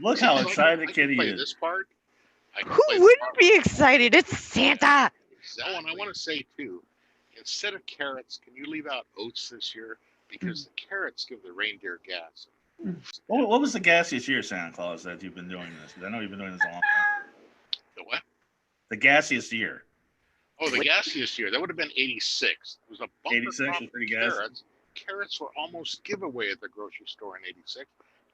Look how excited Kitty play is. this part. Who wouldn't be excited? It's Santa. Exactly. Oh, and I want to say too, instead of carrots, can you leave out oats this year? Because the carrots give the reindeer gas. What was the gassiest year, Santa Claus, that you've been doing this? Because I know you've been doing this a long time. The what? The gassiest year. Oh, the gassiest year. That would have been 86. It was a bumper 86 crop was pretty of gassy. carrots. Carrots were almost giveaway at the grocery store in 86.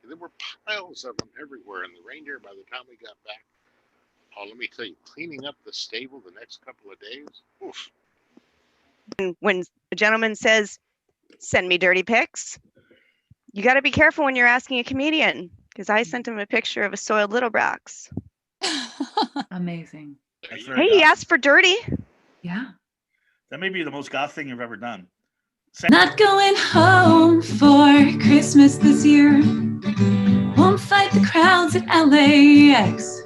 There were piles of them everywhere, and the reindeer, by the time we got back, oh, let me tell you, cleaning up the stable the next couple of days, oof. When a gentleman says, send me dirty pics, you got to be careful when you're asking a comedian, because I sent him a picture of a soiled Little Bracks. Amazing. Hey, he asked for dirty. Yeah. That may be the most goth thing you've ever done. Not going home for Christmas this year. Won't fight the crowds at LAX.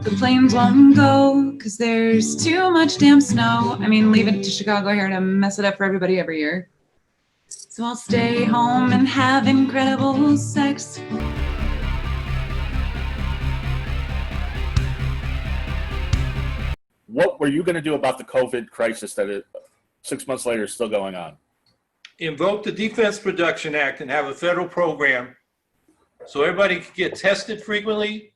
The planes won't go because there's too much damn snow. I mean, leave it to Chicago here to mess it up for everybody every year. So I'll stay home and have incredible sex. What were you going to do about the COVID crisis that 6 months later is still going on? Invoke the Defense Production Act and have a federal program so everybody can get tested frequently,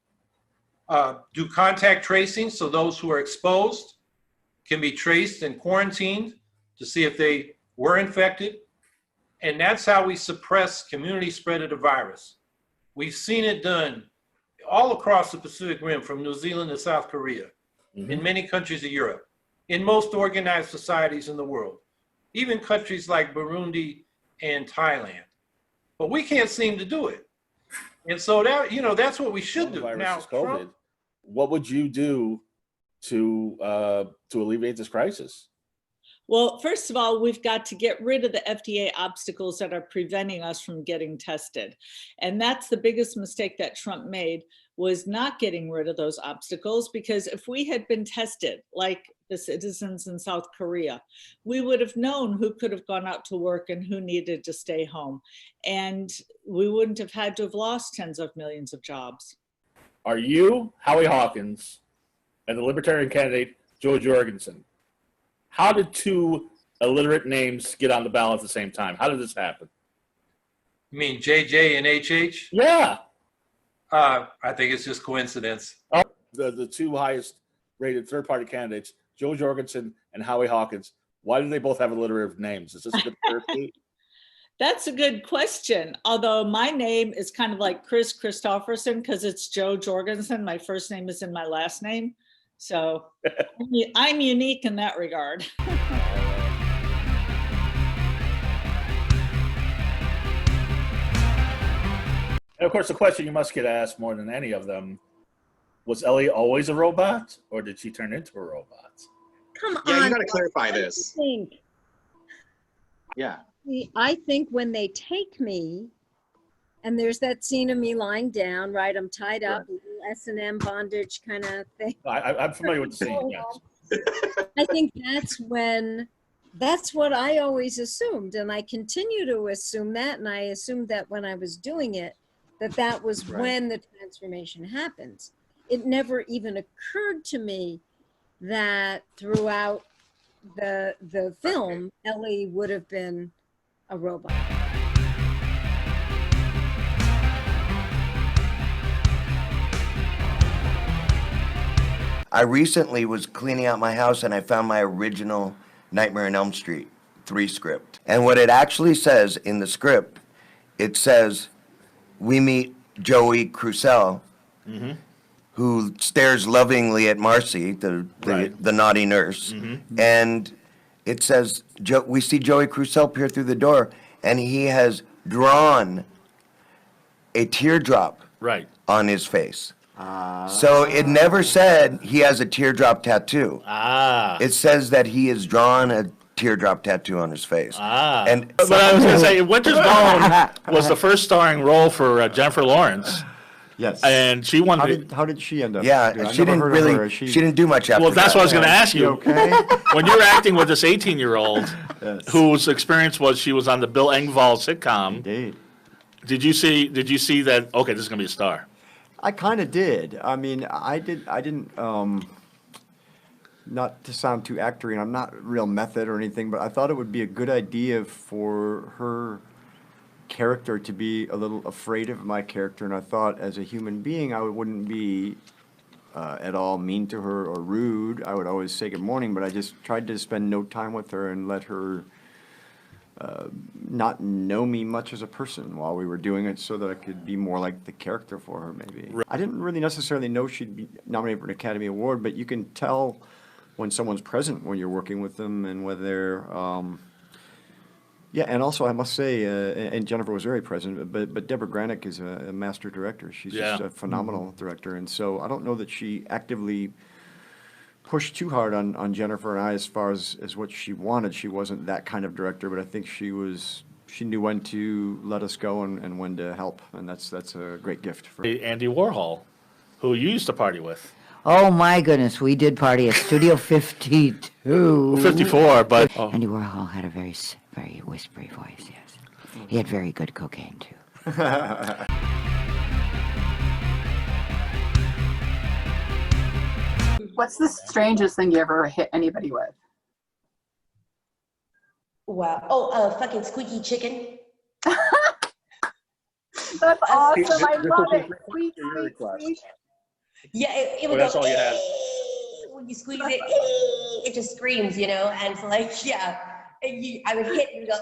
do contact tracing so those who are exposed can be traced and quarantined to see if they were infected. And that's how we suppress community spread of the virus. We've seen it done all across the Pacific Rim, from New Zealand to South Korea, in many countries of Europe, in most organized societies in the world, even countries like Burundi and Thailand. But we can't seem to do it. And so that, that's what we should do. Now, COVID. What would you do to alleviate this crisis? Well, first of all, we've got to get rid of the FDA obstacles that are preventing us from getting tested. And that's the biggest mistake that Trump made, was not getting rid of those obstacles, because if we had been tested like the citizens in South Korea, we would have known who could have gone out to work and who needed to stay home. And we wouldn't have had to have lost tens of millions of jobs. Are you, Howie Hawkins, and the Libertarian candidate, Joe Jorgensen? How did two illiterate names get on the ballot at the same time? How did this happen? You mean JJ and HH? Yeah. I think it's just coincidence. The two highest rated third-party candidates, Joe Jorgensen and Howie Hawkins, why do they both have alliterative names? Is this a good therapy? That's a good question. Although my name is kind of like Chris Christopherson, because it's Joe Jorgensen. My first name is in my last name. So I'm unique in that regard. And of course, the question you must get asked more than any of them, was Ellie always a robot, or did she turn into a robot? Come on. Yeah, you got to clarify this. Yeah. I think when they take me, and there's that scene of me lying down, right? I'm tied up, S&M bondage kind of thing. I'm familiar with the scene, yes. I think that's what I always assumed. And I continue to assume that. And I assumed that when I was doing it, that was when the transformation happens. It never even occurred to me that throughout the film, Ellie would have been a robot. I recently was cleaning out my house and I found my original Nightmare on Elm Street 3 script. And what it actually says in the script, it says, we meet Joey Crucell, who stares lovingly at Marcy, the naughty nurse. And it says, we see Joey Crucell peer through the door, and he has drawn a teardrop on his face. So it never said he has a teardrop tattoo. It says that he has drawn a teardrop tattoo on his face. And But I was going to say, Winter's Bone was the first starring role for Jennifer Lawrence. Yes. And she won. How did she end up? Yeah, she didn't really. She didn't do much after Well, that's that. what I was going to ask you. Okay. When you're acting with this 18-year-old, whose experience was she was on the Bill Engvall sitcom. Indeed. Did you see that? Okay, this is gonna be a star. I kind of did. I mean, I didn't, not to sound too actory, and I'm not real method or anything, but I thought it would be a good idea for her character to be a little afraid of my character, and I thought as a human being, I wouldn't be at all mean to her or rude. I would always say good morning, but I just tried to spend no time with her and let her not know me much as a person while we were doing it, so that I could be more like the character for her, maybe. I didn't really necessarily know she'd be nominated for an Academy Award, but you can tell when someone's present when you're working with them, and whether, yeah, and also I must say, and Jennifer was very present, but Deborah Granick is a master director. She's just a phenomenal director, and so I don't know that she actively pushed too hard on Jennifer and I as far as what she wanted. She wasn't that kind of director, but I think she knew when to let us go and when to help, and that's a great gift for Andy Warhol, who you used to party with. Oh my goodness, we did party at Studio 52. 54, but Andy Warhol had a very whispery voice, yes. He had very good cocaine too. What's the strangest thing you ever hit anybody with? Wow. Oh, fucking squeaky chicken. That's awesome. I love it. Squeak, squeak, squeak. Yeah, it would that's go, all you had. when you squeeze it, it just screams, you know, and it's like, yeah. And I would hit and go,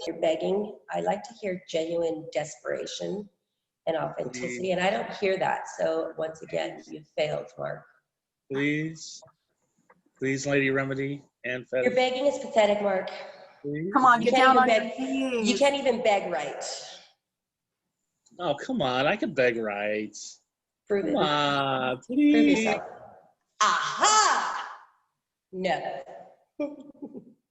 you're begging. I like to hear genuine desperation and authenticity, and I don't hear that. So once again, you failed, Mark. Please, Lady Remedy and Fetish. Your begging is pathetic, Mark. Please. Come on, You get can't down even on beg. your knees. You can't even beg right. Oh, come on, I can beg right. Prove it. Come on, Prove please. yourself. Aha! No.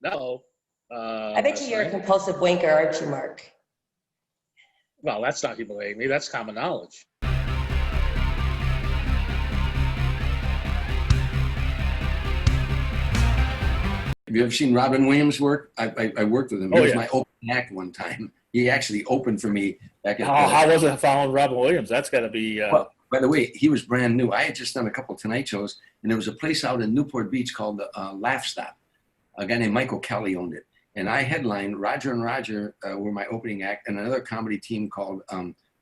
No. I bet you're a compulsive wanker, aren't you, Mark? Well, that's not humiliating me. That's common knowledge. Have you ever seen Robin Williams work? I worked with him. He was my opening act one time. He actually opened for me back at How was it following Robin Williams? That's got to be. Well, by the way, he was brand new. I had just done a couple Tonight shows, and there was a place out in Newport Beach called Laugh Stop. A guy named Michael Kelly owned it. And I headlined, Roger and Roger were my opening act, and another comedy team called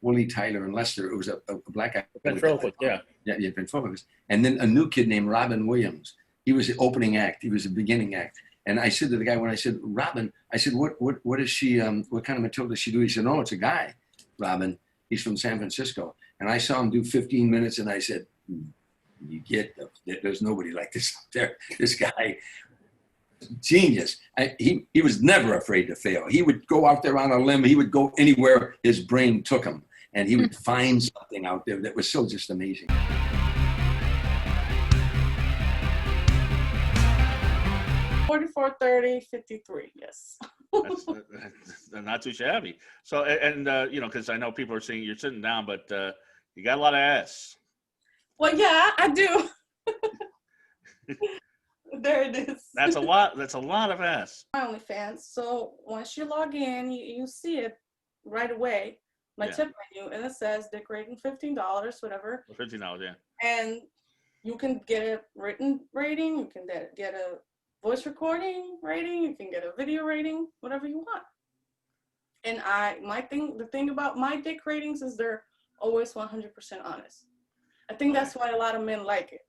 Willie, Tyler, and Lester. It was a black guy. Ventriloquist, yeah. Yeah, ventriloquist. And then a new kid named Robin Williams. He was the opening act. He was the beginning act. And I said to the guy, when I said, Robin, I said, what is she, what kind of material does she do? He said, no, it's a guy, Robin. He's from San Francisco. And I saw him do 15 minutes, and I said, you get, there's nobody like this out there. This guy, genius. He was never afraid to fail. He would go out there on a limb. He would go anywhere his brain took him. And he would find something out there that was so just amazing. 44, 30, 53, yes. That's not too shabby. So, and you know, because I know people are saying you're sitting down, but you got a lot of ass. Well, yeah, I do. There it is. That's a lot. That's a lot of ass. My OnlyFans. So once you log in, you see it right away. My tip menu, and it says decorating $15, whatever. $15, yeah. And you can get a written rating. You can get a voice recording rating. You can get a video rating, whatever you want. And the thing about my dick ratings is they're always 100% honest. I think that's why a lot of men like it.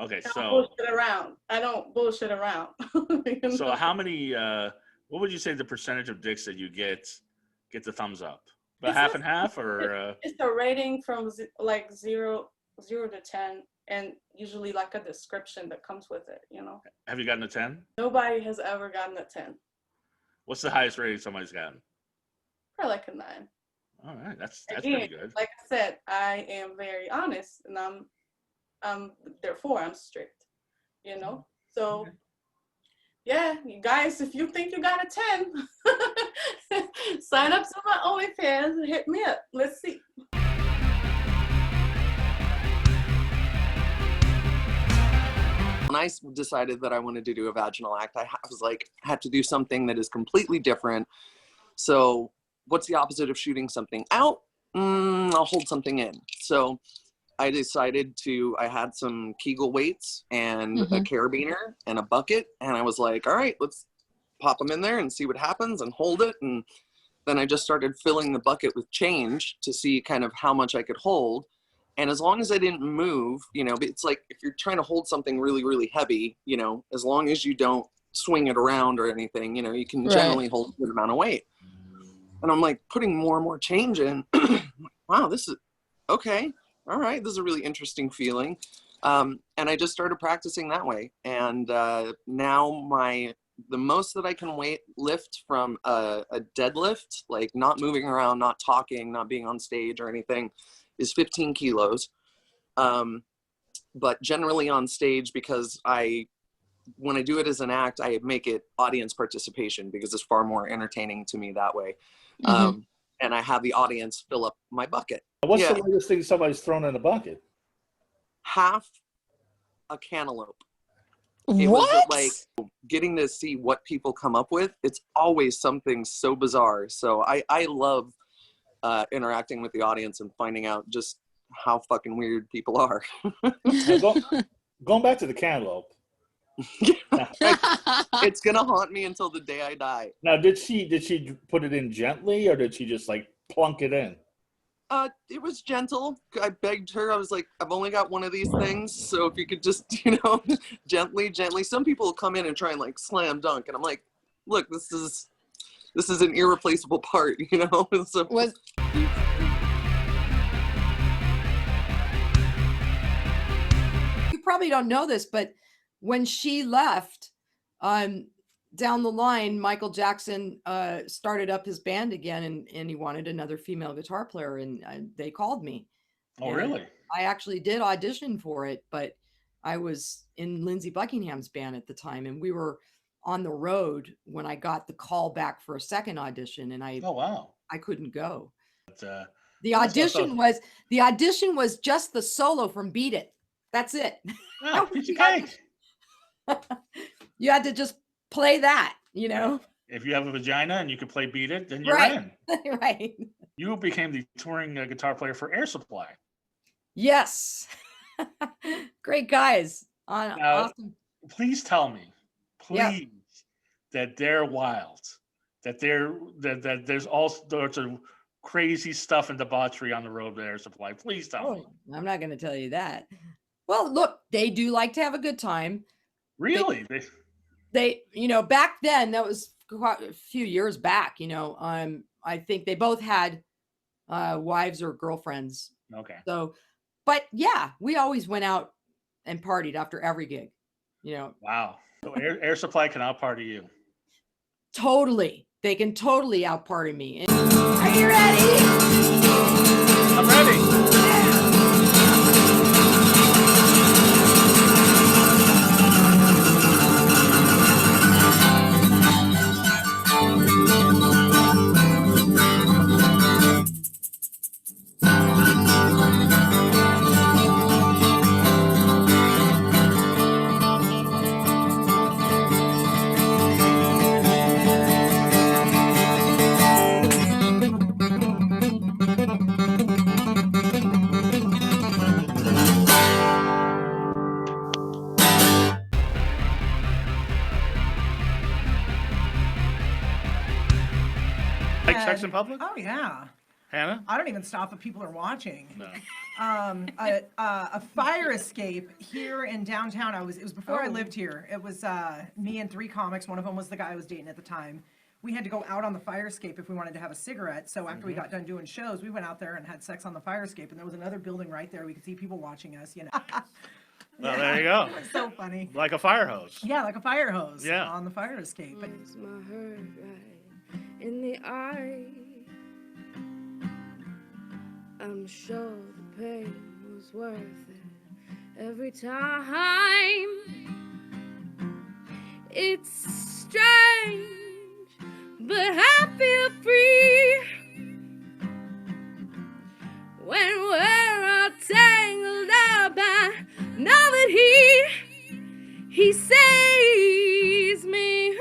Okay, I so don't bullshit around. You know? So how many? What would you say the percentage of dicks that you get the thumbs up? About half and half, or? It's a rating from like 0 to 10, and usually like a description that comes with it. You know. Have you gotten a 10? Nobody has ever gotten a 10. What's the highest rating somebody's gotten? Probably like a 9. All right, that's Again, pretty good. Like I said, I am very honest, and therefore I'm strict, you know? So yeah, you guys, if you think you got a 10, sign up to my OnlyFans and hit me up. Let's see. When I decided that I wanted to do a vaginal act, I was like, had to do something that is completely different. So what's the opposite of shooting something out? I'll hold something in. So I decided I had some Kegel weights and a carabiner and a bucket. And I was like, all right, let's pop them in there and see what happens and hold it. And then I just started filling the bucket with change to see kind of how much I could hold. And as long as I didn't move, it's like if you're trying to hold something really, really heavy, as long as you don't swing it around or anything, you can generally hold a good amount of weight. And I'm like putting more and more change in. Wow, this is okay. All right, this is a really interesting feeling. And I just started practicing that way. And now the most that I can lift from a deadlift, like not moving around, not talking, not being on stage or anything, is 15 kilos. But generally on stage, because when I do it as an act, I make it audience participation because it's far more entertaining to me that way. And I have the audience fill up my bucket. What's the latest thing somebody's thrown in a bucket? Half a cantaloupe. What? It was like getting to see what people come up with. It's always something so bizarre. So I love interacting with the audience and finding out just how fucking weird people are. Going back to the cantaloupe. It's gonna haunt me until the day I die. Now, did she put it in gently, or did she just like plunk it in? It was gentle. I begged her. I was like, I've only got one of these things, so if you could just, gently. Some people will come in and try and like slam dunk, and I'm like, look, this is an irreplaceable part, So, You probably don't know this, but when she left, down the line, Michael Jackson started up his band again, and he wanted another female guitar player, and they called me. Oh, And really? I actually did audition for it, but I was in Lindsey Buckingham's band at the time, and we were on the road when I got the call back for a second audition, and I couldn't go. But, the audition was just the solo from Beat It. That's it. Oh, you had to just play that, If you have a vagina and you can play Beat It, then you're right. in. Right. You became the touring guitar player for Air Supply. Yes. Great guys. Now, Awesome. Please tell me, that they're wild, that there's all sorts of crazy stuff and debauchery on the road with Air Supply. Please tell me. I'm not going to tell you that. Well, look, they do like to have a good time. Really? They back then, that was quite a few years back, I think they both had wives or girlfriends. Okay. So, but yeah, we always went out and partied after every gig, Wow. So Air Supply can out party you. Totally. They can totally out party me. Are you ready? I'm ready. Like sex in public? Oh yeah. Hannah? I don't even stop if people are watching. No. A fire escape here in downtown. It was before I lived here. It was me and 3 comics. One of them was the guy I was dating at the time. We had to go out on the fire escape if we wanted to have a cigarette. So after we got done doing shows, we went out there and had sex on the fire escape. And there was another building right there. We could see people watching us, Well, there you go. It was so funny. Like a fire hose. Yeah, like a fire hose. Yeah. On the fire escape. But my hurt right in the eye. I'm sure the pain was worth it every time. It's strange, but I feel free when we're all tangled up. I know that he sees me.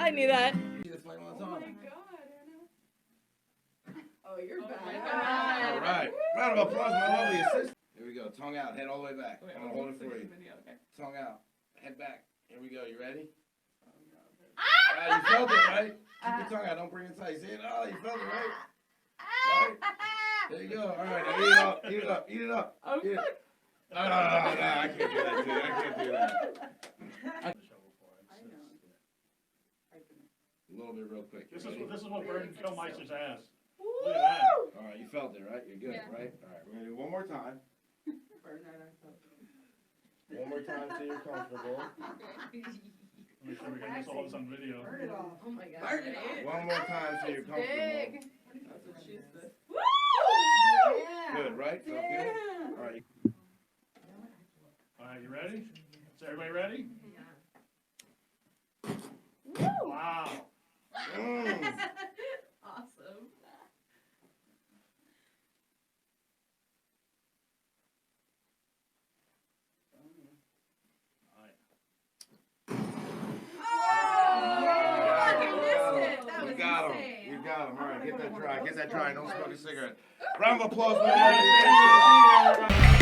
I knew that. Oh, you're All right. Round of applause, my lovely assistant. Here we go. Tongue out, head all the way back. I'm gonna hold it for you. Tongue out, head back. Here we go. You ready? You felt it, right? Keep your tongue out. Don't bring it tight. See it? Oh, you felt it, right? Right? There you go. All right. Now eat it up. Eat it up. Eat it up. Eat it. No, I can't do that, dude. I can't do that. A little bit real quick. This is what Burton Kilmeister's ass. Look at that. All right, you felt it, right? You're good, right? All right, we're gonna do one more time. One more time so you're comfortable. Make sure we get this all on video. Burn it off. Oh my God. Burn it off. One more time so you're comfortable. That's what she said. Good, right? Felt good? All right. All right, you ready? Is everybody ready? Yeah. Wow. Awesome. You got him. You got him. All right, get that dry. Get that dry. Don't smoke a cigarette. Round of applause, my man.